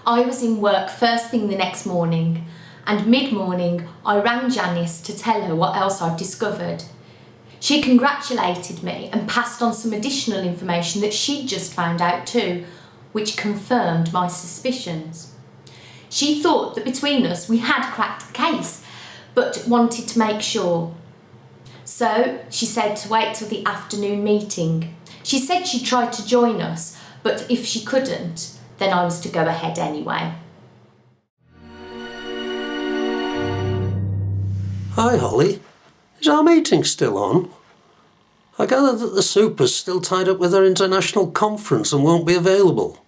I was in work first thing the next morning, and mid-morning I rang Janice to tell her what else I'd discovered. She congratulated me and passed on some additional information that she'd just found out too, which confirmed my suspicions. She thought that between us we had cracked the case, but wanted to make sure. So she said to wait till the afternoon meeting. She said she'd try to join us, but if she couldn't, then I was to go ahead anyway. Hi, Holly. Is our meeting still on? I gather that the super's still tied up with her international conference and won't be available.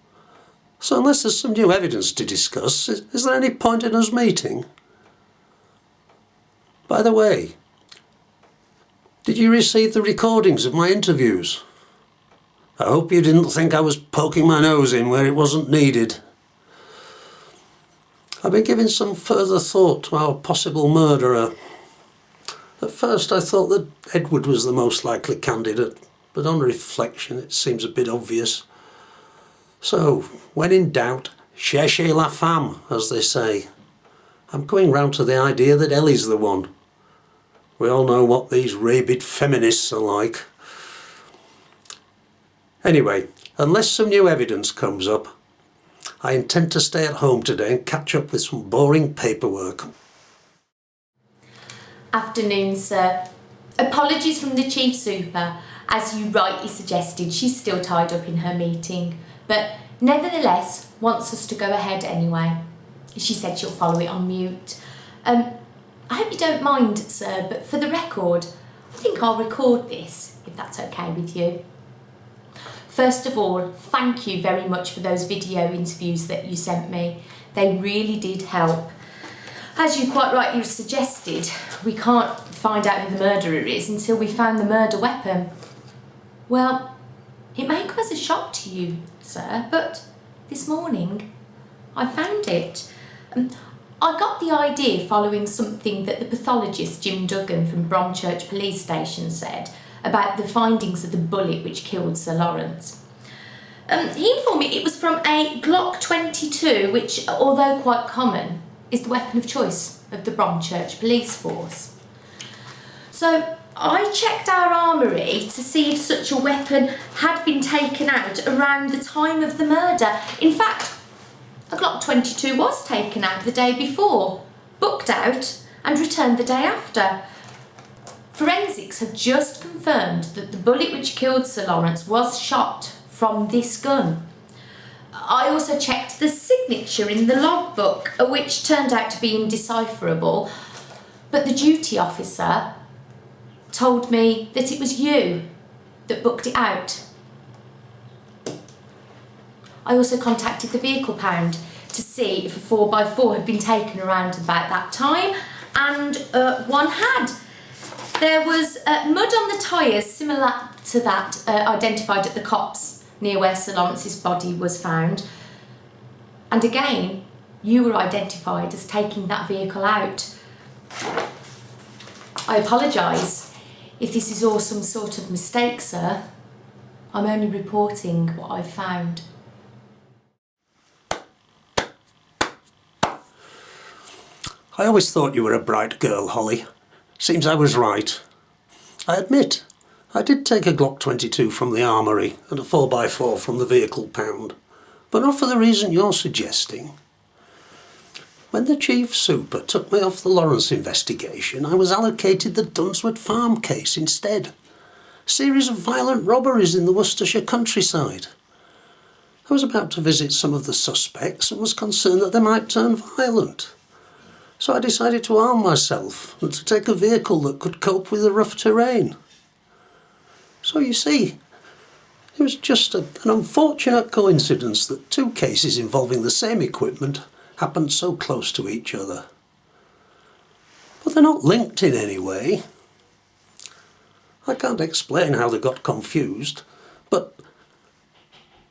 So unless there's some new evidence to discuss, is there any point in us meeting? By the way, did you receive the recordings of my interviews? I hope you didn't think I was poking my nose in where it wasn't needed. I've been giving some further thought to our possible murderer. At first I thought that Edward was the most likely candidate, but on reflection it seems a bit obvious. So, when in doubt, cherchez la femme, as they say. I'm going round to the idea that Ellie's the one. We all know what these rabid feminists are like. Anyway, unless some new evidence comes up, I intend to stay at home today and catch up with some boring paperwork. Afternoon, sir. Apologies from the Chief Super. As you rightly suggested, she's still tied up in her meeting, but nevertheless wants us to go ahead anyway. She said she'll follow it on mute. I hope you don't mind, sir, but for the record, I think I'll record this, if that's okay with you. First of all, thank you very much for those video interviews that you sent me. They really did help. As you quite rightly suggested, we can't find out who the murderer is until we found the murder weapon. Well, it may come as a shock to you, sir, but this morning I found it. I got the idea following something that the pathologist Jim Duggan from Bromchurch Police Station said about the findings of the bullet which killed Sir Lawrence. He informed me it was from a Glock 22, which, although quite common, is the weapon of choice of the Bromchurch Police Force. So I checked our armoury to see if such a weapon had been taken out around the time of the murder. In fact, a Glock 22 was taken out the day before, booked out and returned the day after. Forensics have just confirmed that the bullet which killed Sir Lawrence was shot from this gun. I also checked the signature in the logbook, which turned out to be indecipherable, but the duty officer told me that it was you that booked it out. I also contacted the vehicle pound to see if a 4x4 had been taken around about that time, and one had. There was mud on the tyres similar to that identified at the cops near where Sir Lawrence's body was found. And again, you were identified as taking that vehicle out. I apologise if this is all some sort of mistake, sir. I'm only reporting what I've found. I always thought you were a bright girl, Holly. Seems I was right. I admit, I did take a Glock 22 from the armoury and a 4x4 from the vehicle pound, but not for the reason you're suggesting. When the Chief Super took me off the Lawrence investigation, I was allocated the Dunswood Farm case instead. A series of violent robberies in the Worcestershire countryside. I was about to visit some of the suspects and was concerned that they might turn violent. So I decided to arm myself and to take a vehicle that could cope with the rough terrain. So you see, it was just an unfortunate coincidence that two cases involving the same equipment happened so close to each other. But they're not linked in any way. I can't explain how they got confused, but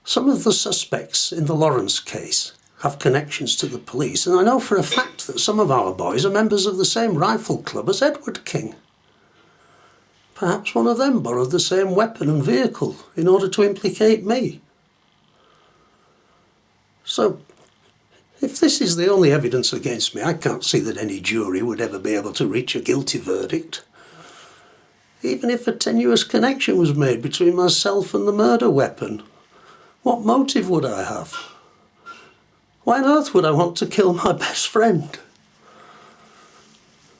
some of the suspects in the Lawrence case have connections to the police, and I know for a fact that some of our boys are members of the same rifle club as Edward King. Perhaps one of them borrowed the same weapon and vehicle in order to implicate me. So, If this is the only evidence against me, I can't see that any jury would ever be able to reach a guilty verdict. Even if a tenuous connection was made between myself and the murder weapon, what motive would I have? Why on earth would I want to kill my best friend?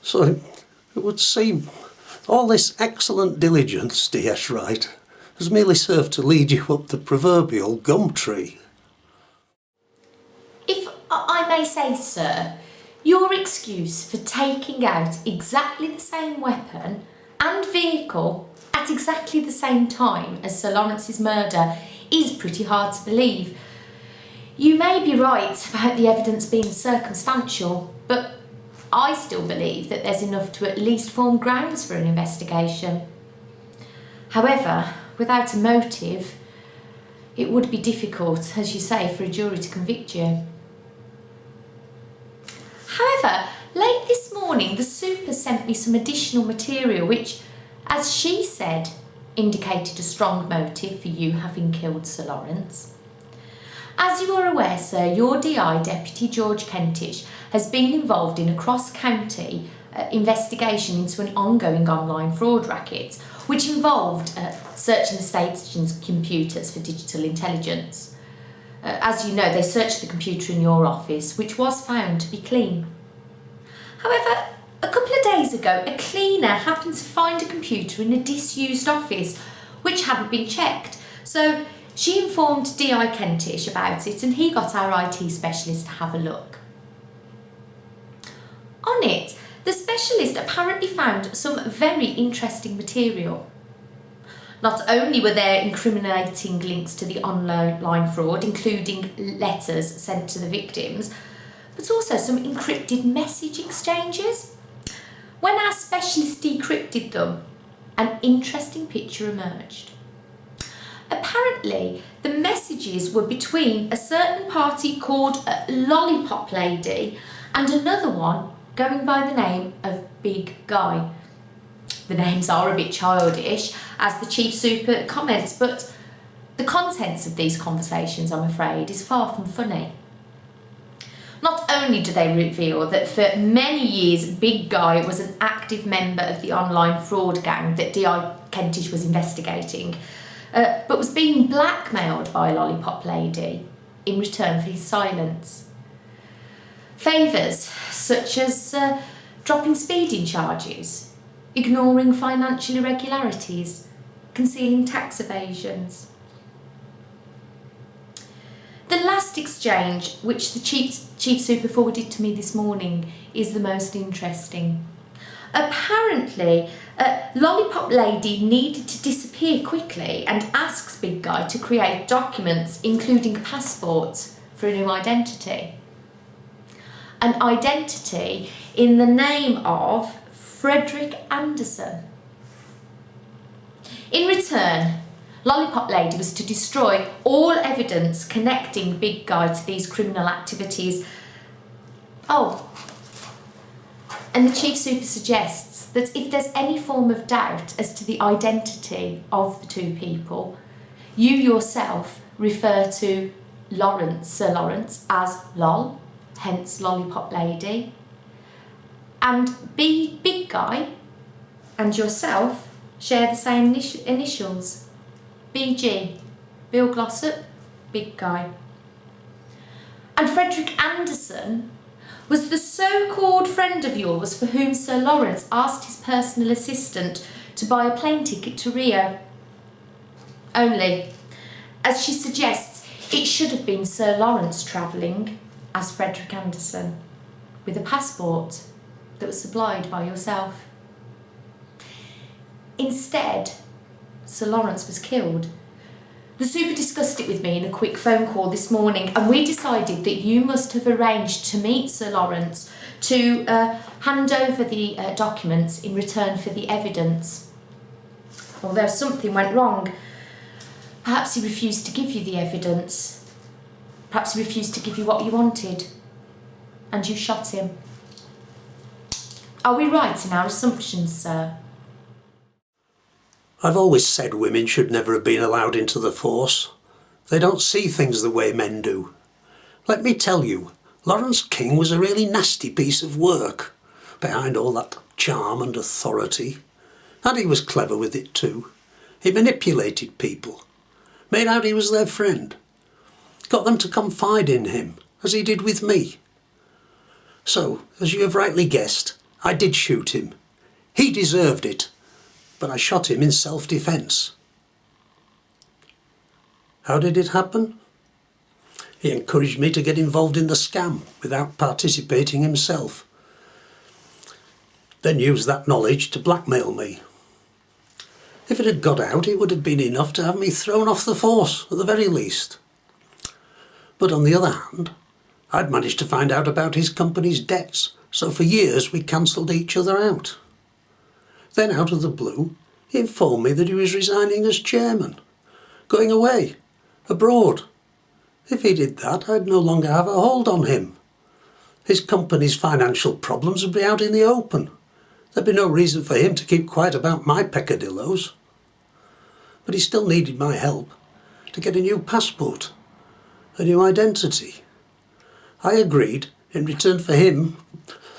So it would seem all this excellent diligence, DS Wright, has merely served to lead you up the proverbial gum tree. If I may say, sir, your excuse for taking out exactly the same weapon and vehicle at exactly the same time as Sir Lawrence's murder is pretty hard to believe. You may be right about the evidence being circumstantial, but I still believe that there's enough to at least form grounds for an investigation. However, without a motive, it would be difficult, as you say, for a jury to convict you. However, late this morning, the super sent me some additional material which, as she said, indicated a strong motive for you having killed Sir Lawrence. As you are aware, sir, your DI, Deputy George Kentish, has been involved in a cross-county investigation into an ongoing online fraud racket, which involved searching the station's computers for digital intelligence. As you know, they searched the computer in your office, which was found to be clean. However, a couple of days ago, a cleaner happened to find a computer in a disused office, which hadn't been checked. So she informed DI Kentish about it, and he got our IT specialist to have a look. On it, the specialist apparently found some very interesting material. Not only were there incriminating links to the online fraud, including letters sent to the victims, but also some encrypted message exchanges. When our specialist decrypted them, an interesting picture emerged. Apparently, the messages were between a certain party called Lollipop Lady and another one going by the name of Big Guy. The names are a bit childish, as the Chief Super comments, but the contents of these conversations, I'm afraid, is far from funny. Not only do they reveal that for many years Big Guy was an active member of the online fraud gang that D.I. Kentish was investigating, but was being blackmailed by Lollipop Lady in return for his silence. Favours such as dropping speeding charges, ignoring financial irregularities, concealing tax evasions. The last exchange, which the Chief Super forwarded to me this morning, is the most interesting. Apparently, Lollipop Lady needed to disappear quickly and asks Big Guy to create documents, including passports, for a new identity. An identity in the name of Frederick Anderson. In return, Lollipop Lady was to destroy all evidence connecting Big Guy to these criminal activities. Oh, and the Chief Super suggests that if there's any form of doubt as to the identity of the two people, you yourself refer to Sir Lawrence as Lol, hence Lollipop Lady, and Big Guy and yourself share the same initials. BG, Bill Glossop, Big Guy. And Frederick Anderson was the so-called friend of yours for whom Sir Lawrence asked his personal assistant to buy a plane ticket to Rio. Only, as she suggests, it should have been Sir Lawrence travelling as Frederick Anderson, with a passport that was supplied by yourself. Instead, Sir Lawrence was killed. The Super discussed it with me in a quick phone call this morning, and we decided that you must have arranged to meet Sir Lawrence to hand over the documents in return for the evidence. Although something went wrong. Perhaps he refused to give you the evidence. Perhaps he refused to give you what you wanted. And you shot him. Are we right in our assumptions, sir? I've always said women should never have been allowed into the force. They don't see things the way men do. Let me tell you, Lawrence King was a really nasty piece of work, behind all that charm and authority. And he was clever with it too. He manipulated people, made out he was their friend, got them to confide in him, as he did with me. So, as you have rightly guessed, I did shoot him. He deserved it, but I shot him in self-defence. How did it happen? He encouraged me to get involved in the scam without participating himself, then used that knowledge to blackmail me. If it had got out, it would have been enough to have me thrown off the force, at the very least. But on the other hand, I'd managed to find out about his company's debts, so for years we cancelled each other out. Then out of the blue, he informed me that he was resigning as chairman, going away, abroad. If he did that, I'd no longer have a hold on him. His company's financial problems would be out in the open. There'd be no reason for him to keep quiet about my peccadilloes. But he still needed my help to get a new passport, a new identity. I agreed in return for him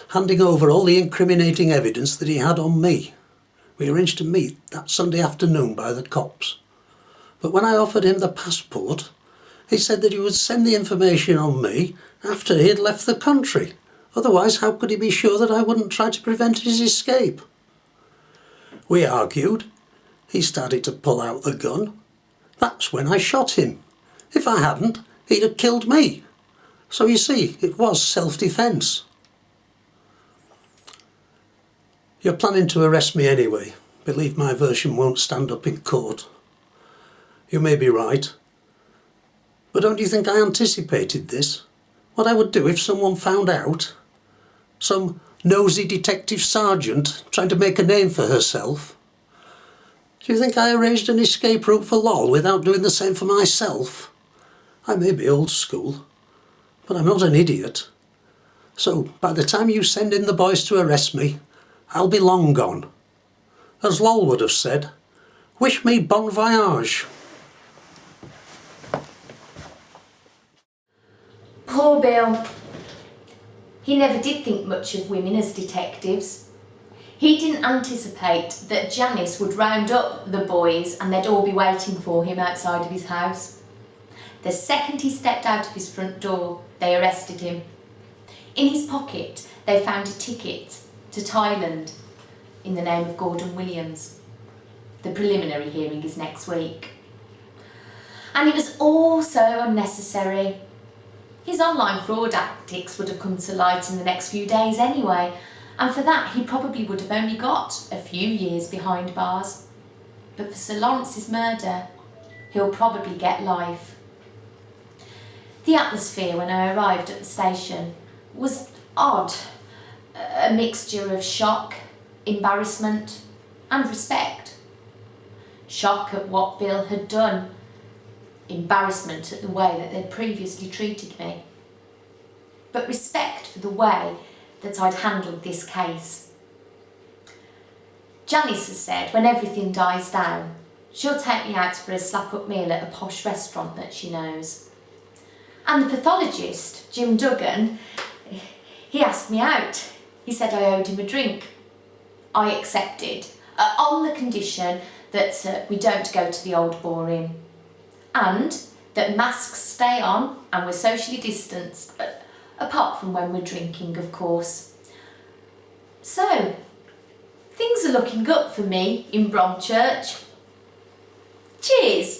handing over all the incriminating evidence that he had on me. We arranged to meet that Sunday afternoon by the cops. But when I offered him the passport, he said that he would send the information on me after he had left the country. Otherwise, how could he be sure that I wouldn't try to prevent his escape? We argued. He started to pull out the gun. That's when I shot him. If I hadn't, he'd have killed me. So you see, it was self-defence. You're planning to arrest me anyway. Believe my version won't stand up in court. You may be right. But don't you think I anticipated this? What I would do if someone found out? Some nosy detective sergeant trying to make a name for herself? Do you think I arranged an escape route for Lol without doing the same for myself? I may be old school, but I'm not an idiot. So by the time you send in the boys to arrest me, I'll be long gone. As Lol would have said, wish me bon voyage. Poor Bill. He never did think much of women as detectives. He didn't anticipate that Janice would round up the boys and they'd all be waiting for him outside of his house. The second he stepped out of his front door, they arrested him. In his pocket, they found a ticket to Thailand in the name of Gordon Williams. The preliminary hearing is next week. And it was all so unnecessary. His online fraud tactics would have come to light in the next few days anyway, and for that he probably would have only got a few years behind bars. But for Sir Lawrence's murder, he'll probably get life. The atmosphere when I arrived at the station was odd, a mixture of shock, embarrassment and respect. Shock at what Bill had done, embarrassment at the way that they'd previously treated me, but respect for the way that I'd handled this case. Janice has said when everything dies down, she'll take me out for a slap-up meal at a posh restaurant that she knows. And the pathologist, Jim Duggan, he asked me out. He said I owed him a drink. I accepted, on the condition that we don't go to the Old Boar Inn, and that masks stay on and we're socially distanced, apart from when we're drinking, of course. So, things are looking up for me in Alvechurch. Cheers!